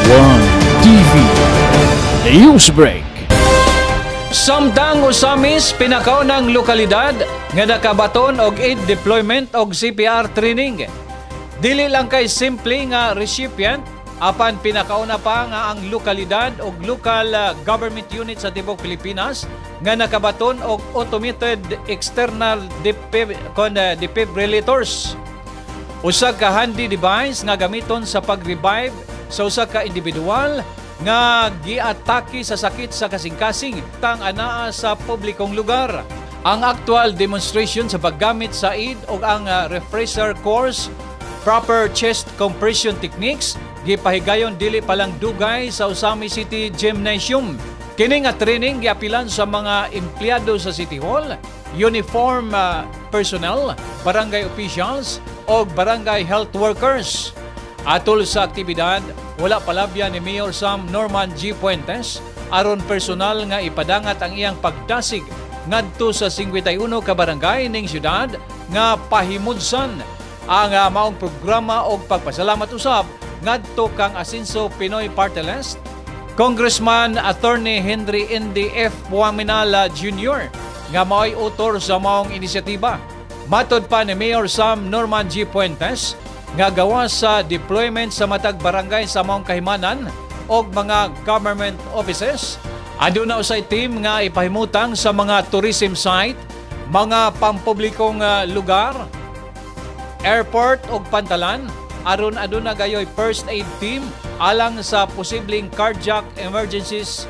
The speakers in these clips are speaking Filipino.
One TV News Break. Samtang usamis pinakaw ng lokalidad nga nakabaton og aid deployment og CPR training. Dili lang kay simple nga recipient, apan pinakauna pa nga ang lokalidad og local government unit sa tibuok Pilipinas nga nakabaton og automated external defibrillators. Usa ka handy device nga gamiton sa pag-revive sa usa ka individual nga giatake sa sakit sa kasing-kasing tang anaa sa publikong lugar. Ang actual demonstration sa paggamit sa aid o ang refresher course, proper chest compression techniques, gipahigayon dili palang dugay sa Usami City Gymnasium. Kini nga training giapilan sa mga empleyado sa City Hall, uniform personnel, barangay officials o barangay health workers. Atol sa aktibidad, wala palabya ni Mayor Sam Norman G. Puentes aron personal nga ipadangat ang iyang pagdasig ngadto sa 51 ka barangay ning syudad nga pahimudsan ang maong programa og pagpasalamat usab ngadto kang Asenso Pinoy Party List, Congressman Attorney Henry Indy F. Buaminala Jr. nga mao'y autor sa maong inisyatiba. Matod pa ni Mayor Sam Norman G. Puentes nga gawa sa deployment sa matag barangay sa maong kahimanan o mga government offices. Aduna usay team nga ipahimutang sa mga tourism site, mga pampublikong lugar, airport o pantalan, aron aduna gayoy first aid team alang sa posibleng cardiac emergencies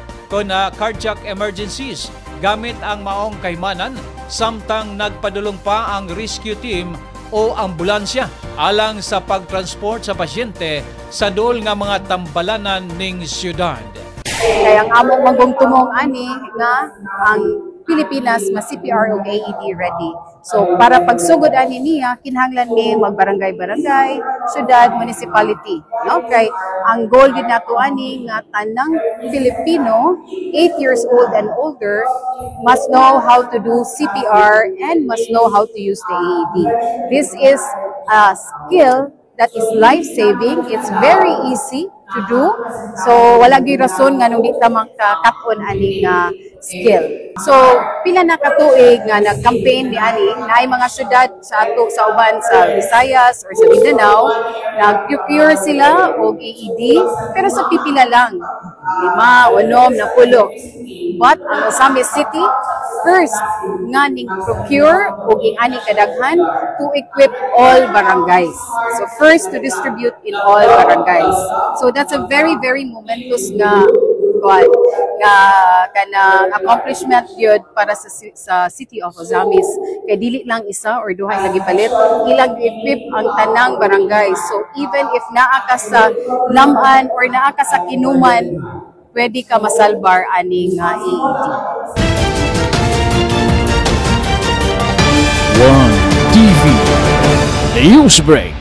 gamit ang maong kahimanan, samtang nagpadulong pa ang rescue team o ambulansya alang sa pagtransport sa pasyente sa duol nga mga tambalanan ning syudad. Kaya ang among magungtumong ani nga ang Pilipinas mas CPR o AED ready. So para pagsugod ani niya kinahanglan ni magbarangay-barangay, syudad, municipality. Okay, ang goal gid nato ani nga tanang Filipino 8 years old and older must know how to do CPR and must know how to use the AED. This is a skill that is life-saving. It's very easy to do. So wala gyud rason nga nung di ta makakapon ani nga skill. So pila na katuig nga nag-campaign ni ani naay mga syudad sa ato sa uban sa Visayas or sa Mindanao, nag-procure sila og AED pero sa pipila lang 5, 6, 10. But ang Usami City first nga ning procure og ani kadaghan to equip all barangays. So first to distribute in all barangays. So that's a very momentous nga kanang accomplishment yun para sa City of Ozamis. Kay dili lang isa or duha lagi palit, ilang equip ang tanang barangay. So even if naa ka sa Laman or naa ka sa Kinuman, pwede ka masalbar aning AED. One TV News Break.